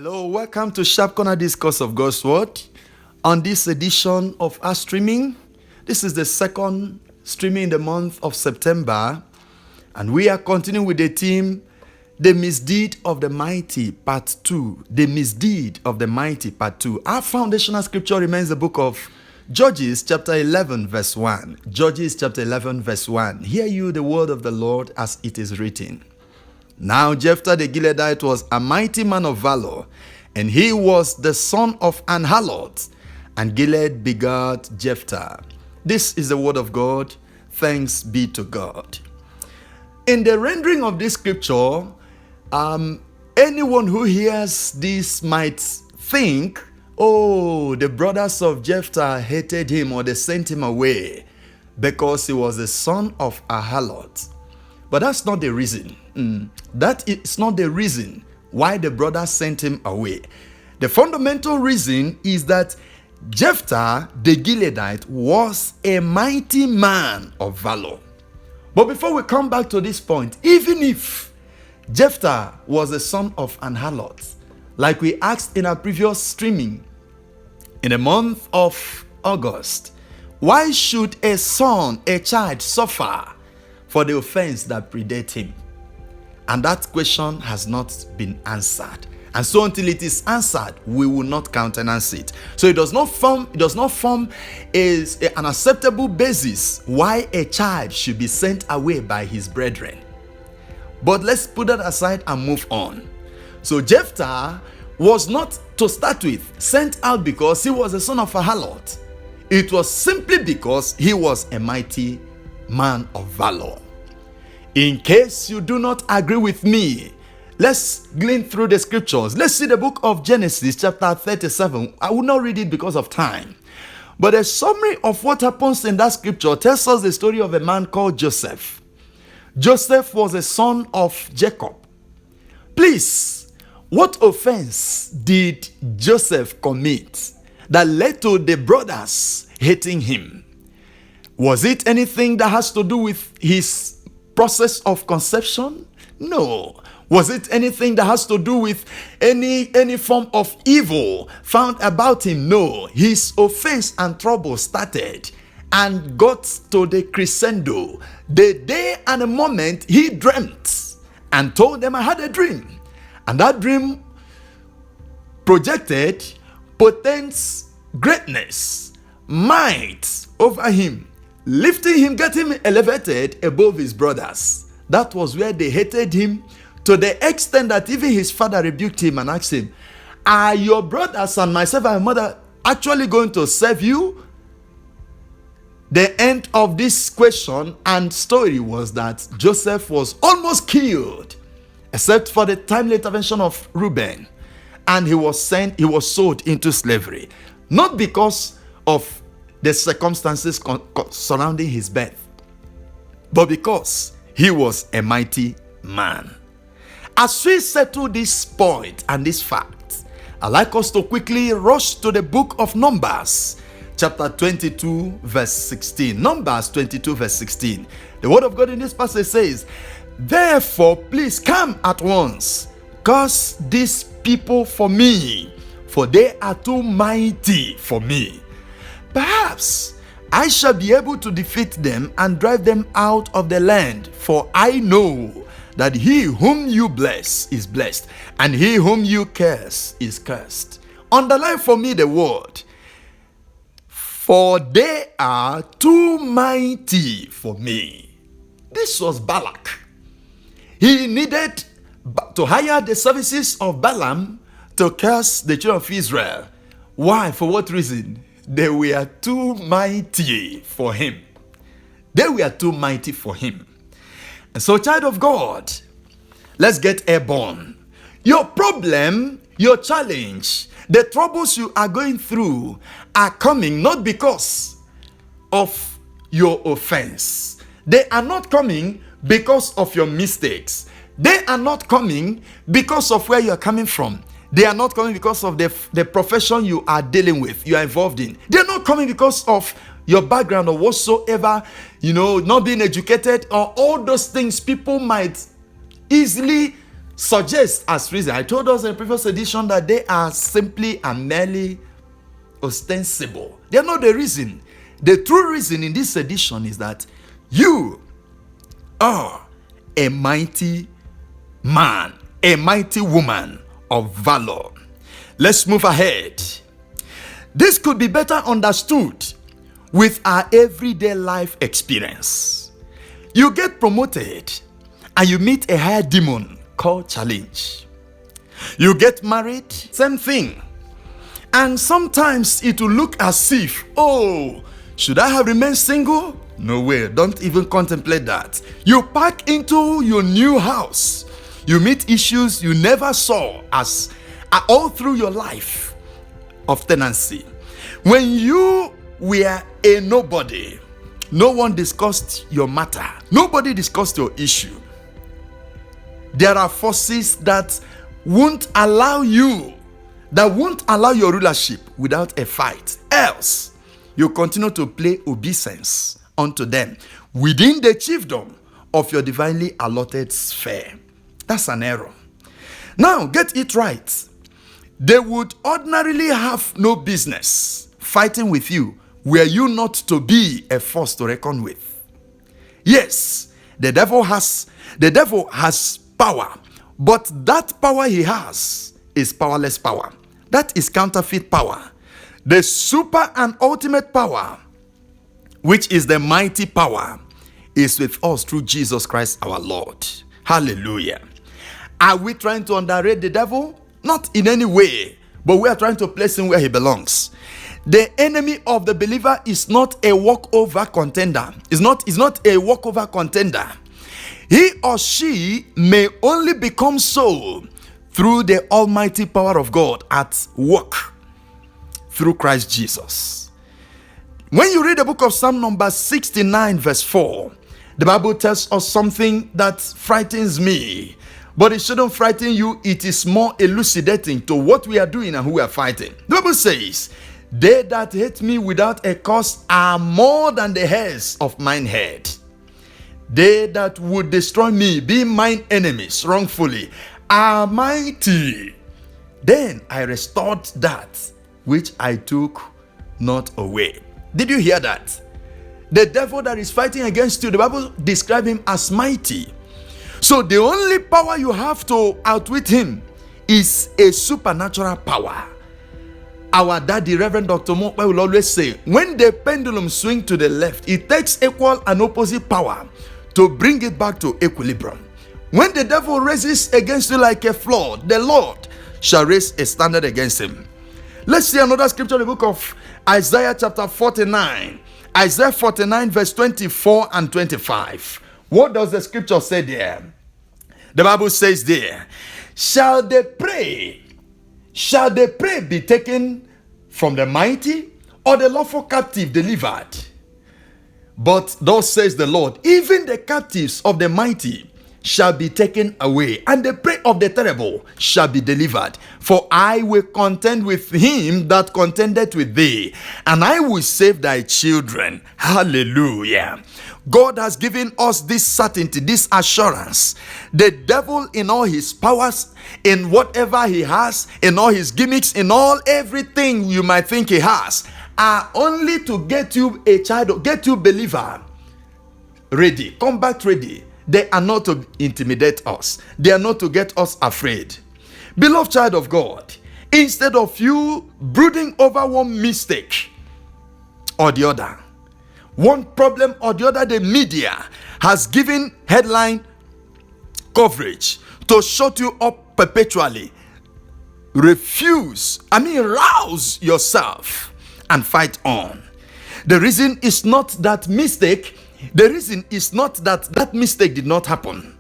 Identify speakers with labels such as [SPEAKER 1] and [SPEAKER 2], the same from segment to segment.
[SPEAKER 1] Hello, welcome to Sharp Corner Discourse of God's Word. On this edition of our streaming, this is the second streaming in the month of September, and we are continuing with the theme, The Misdeed of the Mighty, Part 2. The Misdeed of the Mighty, Part 2. Our foundational scripture remains the book of Judges, chapter 11, verse 1. Judges, chapter 11, verse 1. Hear you the word of the Lord as it is written. Now Jephthah the Gileadite was a mighty man of valor, and he was the son of an harlot, and Gilead begat Jephthah. This is the word of God. Thanks be to God. In the rendering of this scripture, anyone who hears this might think, oh, the brothers of Jephthah hated him, or they sent him away because he was the son of a harlot. But that's not the reason. That is not the reason why the brothers sent him away. The fundamental reason is that Jephthah the Gileadite was a mighty man of valor. But before we come back to this point, even if Jephthah was the son of an harlot, like we asked in our previous streaming, in the month of August, why should a child suffer for the offense that predates him? And that question has not been answered. And so until it is answered, we will not countenance it. So it does not form an acceptable basis why a child should be sent away by his brethren. But let's put that aside and move on. So Jephthah was not, to start with, sent out because he was the son of a harlot. It was simply because he was a mighty man of valor. In case you do not agree with me, let's glean through the scriptures. Let's see the book of Genesis, chapter 37. I will not read it because of time. But a summary of what happens in that scripture tells us the story of a man called Joseph. Joseph was a son of Jacob. Please, what offense did Joseph commit that led to the brothers hating him? Was it anything that has to do with his process of conception? No. Was it anything that has to do with any form of evil found about him? No. His offense and trouble started and got to the crescendo the day and the moment he dreamt and told them, I had a dream. And that dream projected potent greatness, might over him, lifting him, getting him elevated above his brothers. That was where they hated him, to the extent that even his father rebuked him and asked him, are your brothers and myself and my mother actually going to serve you? The end of this question and story was that Joseph was almost killed, except for the timely intervention of Reuben, and he was sold into slavery, not because of the circumstances surrounding his birth, but because he was a mighty man. As we settle this point and this fact, I'd like us to quickly rush to the book of Numbers, chapter 22, verse 16. Numbers 22, verse 16. The word of God in this passage says, therefore, please come at once, curse these people for me, for they are too mighty for me. Perhaps I shall be able to defeat them and drive them out of the land, for I know that he whom you bless is blessed, and he whom you curse is cursed. Underline for me the word, for they are too mighty for me. This was Balak. He needed to hire the services of Balaam to curse the children of Israel. Why? For what reason? They were too mighty for him. They were too mighty for him. And so, child of God, let's get airborne. Your problem, your challenge, the troubles you are going through are coming not because of your offense. They are not coming because of your mistakes. They are not coming because of where you are coming from. They are not coming because of the profession you are dealing with, you are involved in. They are not coming because of your background or whatsoever, not being educated or all those things people might easily suggest as reason. I told us in the previous edition that they are simply and merely ostensible. They are not the reason. The true reason in this edition is that you are a mighty man, a mighty woman of valor. Let's move ahead. This could be better understood with our everyday life experience. You get promoted and you meet a higher demon called challenge. You get married, same thing. And sometimes it will look as if, oh, should I have remained single? No way, don't even contemplate that. You pack into your new house. You meet issues you never saw as all through your life of tenancy. When you were a nobody, no one discussed your matter. Nobody discussed your issue. There are forces that won't allow your rulership without a fight. Else, you continue to play obeisance unto them within the chiefdom of your divinely allotted sphere. That's an error. Now, get it right. They would ordinarily have no business fighting with you were you not to be a force to reckon with. Yes, the devil has power, but that power he has is powerless power. That is counterfeit power. The super and ultimate power, which is the mighty power, is with us through Jesus Christ our Lord. Hallelujah. Are we trying to underrate the devil? Not in any way, but we are trying to place him where he belongs. The enemy of the believer is not a walkover contender. Is not a walkover contender. He or she may only become so through the almighty power of God at work through Christ Jesus. When you read the book of Psalm number 69 verse 4, the Bible tells us something that frightens me. But it shouldn't frighten you. It is more elucidating to what we are doing and who we are fighting. The Bible says, they that hate me without a cause are more than the hairs of mine head. They that would destroy me, be mine enemies wrongfully, are mighty. Then I restored that which I took not away. Did you hear that? The devil that is fighting against you, the Bible describes him as mighty. So the only power you have to outwit him is a supernatural power. Our daddy, Reverend Dr. Mokpe, will always say, when the pendulum swings to the left, it takes equal and opposite power to bring it back to equilibrium. When the devil raises against you like a flood, the Lord shall raise a standard against him. Let's see another scripture in the book of Isaiah chapter 49. Isaiah 49 verse 24 and 25. What does the scripture say there? The Bible says there, shall the prey be taken from the mighty, or the lawful captive delivered? But thus says the Lord, even the captives of the mighty shall be taken away, and the prey of the terrible shall be delivered. For I will contend with him that contended with thee, and I will save thy children. Hallelujah. God has given us this certainty, this assurance. The devil, in all his powers, in whatever he has, in all his gimmicks, in everything you might think he has, are only to get you a child, get you believer ready, combat ready. They are not to intimidate us. They are not to get us afraid. Beloved child of God, instead of you brooding over one mistake or the other, one problem or the other, the media has given headline coverage to shut you up perpetually. Rouse yourself and fight on. The reason is not that mistake. The reason is not that mistake did not happen.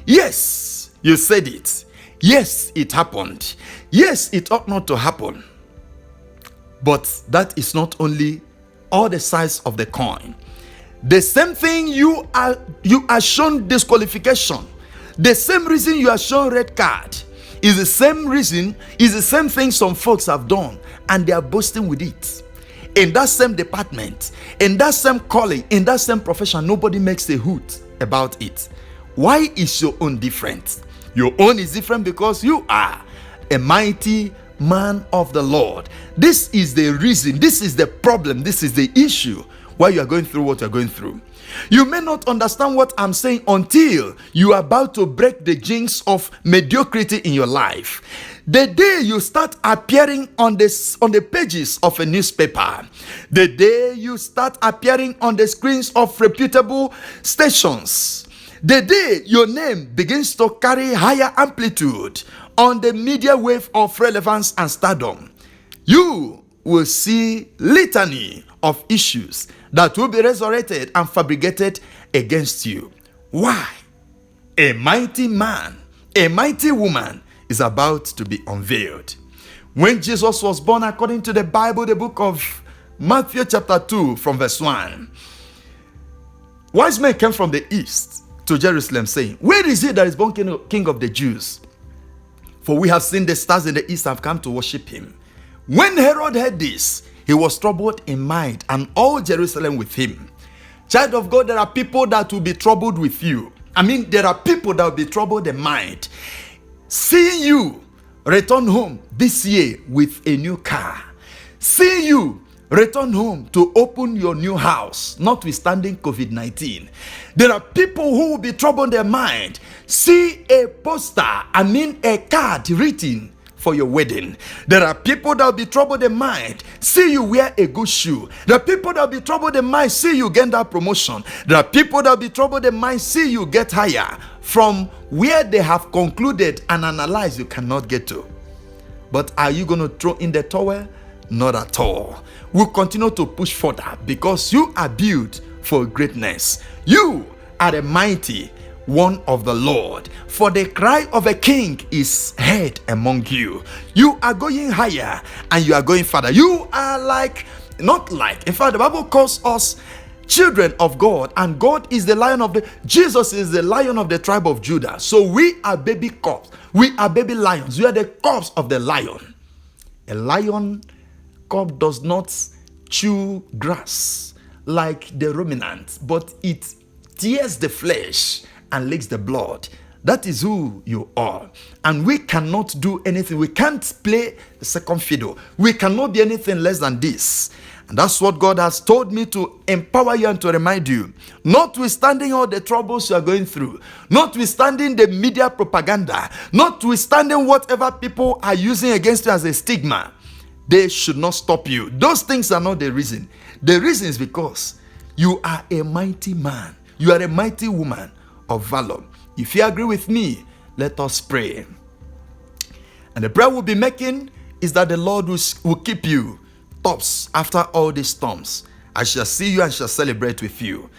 [SPEAKER 1] Yes, you said it. Yes, it happened. Yes, it ought not to happen. But that is not only all the sides of the coin. The same thing you are shown disqualification. The same reason you are shown red card is the same reason, is the same thing some folks have done, and they are boasting with it. In that same department, in that same calling, in that same profession, nobody makes a hoot about it. Why is your own different? Your own is different because you are a mighty man of the Lord. This is the reason, this is the problem, this is the issue why you are going through what you are going through. You may not understand what I'm saying until you are about to break the jinx of mediocrity in your life. The day you start appearing on the pages of a newspaper, the day you start appearing on the screens of reputable stations, the day your name begins to carry higher amplitude on the media wave of relevance and stardom, you will see litany of issues that will be resurrected and fabricated against you. Why? A mighty man, a mighty woman is about to be unveiled. When Jesus was born, according to the Bible, the book of Matthew chapter 2 from verse 1, wise men came from the east to Jerusalem saying, where is he that is born king of the Jews? For we have seen the stars in the east have come to worship him. When Herod heard this, he was troubled in mind, and all Jerusalem with him. Child of God, there are people that will be troubled with you. There are people that will be troubled in mind. Seeing you return home this year with a new car. Seeing you return home to open your new house, notwithstanding COVID-19. There are people who will be troubled in their mind. See a poster, a card written for your wedding. There are people that will be troubled in mind. See you wear a good shoe. There are people that will be troubled in mind. See you get that promotion. There are people that will be troubled in mind. See you get higher from where they have concluded and analyzed you cannot get to. But are you going to throw in the towel? Not at all. We'll continue to push further because you are built for greatness. You are a mighty one of the Lord, for the cry of a king is heard among you. You are going higher and you are going further. You are in fact, the Bible calls us children of God, and God is the lion of Jesus is the lion of the tribe of Judah. So we are baby cubs. We are baby lions. We are the cubs of the lion. A lion cub does not chew grass like the ruminant, but it tears the flesh and licks the blood. That is who you are. And we cannot do anything. We can't play the second fiddle. We cannot be anything less than this. And that's what God has told me to empower you and to remind you. Notwithstanding all the troubles you are going through, notwithstanding the media propaganda, notwithstanding whatever people are using against you as a stigma, they should not stop you. Those things are not the reason. The reason is because you are a mighty man. You are a mighty woman of valor. If you agree with me, let us pray. And the prayer we'll be making is that the Lord will keep you tops after all these storms. I shall see you and shall celebrate with you.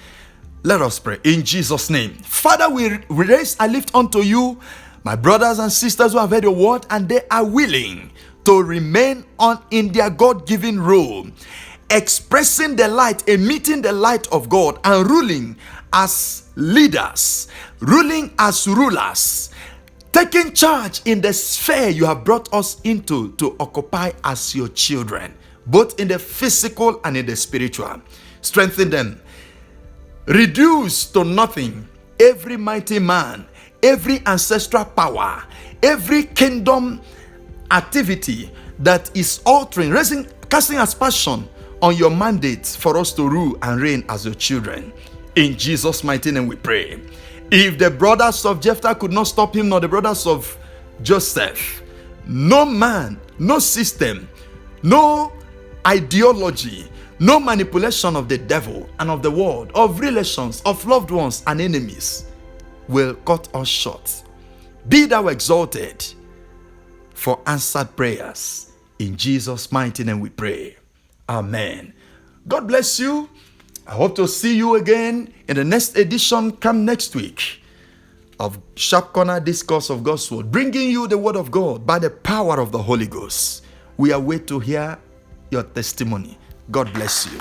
[SPEAKER 1] Let us pray in Jesus' name. Father, we raise and lift unto you my brothers and sisters who have heard your word and they are willing to remain in their God-given role, expressing the light, emitting the light of God, and ruling as leaders, ruling as rulers, taking charge in the sphere you have brought us into to occupy as your children, both in the physical and in the spiritual. Strengthen them. Reduce to nothing every mighty man, every ancestral power, every kingdom activity that is altering, casting aspersion on your mandate for us to rule and reign as your children. In Jesus' mighty name we pray. If the brothers of Jephthah could not stop him, nor the brothers of Joseph, no man, no system, no ideology, no manipulation of the devil and of the world, of relations, of loved ones and enemies will cut us short. Be thou exalted for answered prayers. In Jesus' mighty name we pray. Amen. God bless you. I hope to see you again in the next edition come next week of Sharp Corner Discourse of God's Word, bringing you the Word of God by the power of the Holy Ghost. We await to hear your testimony. God bless you.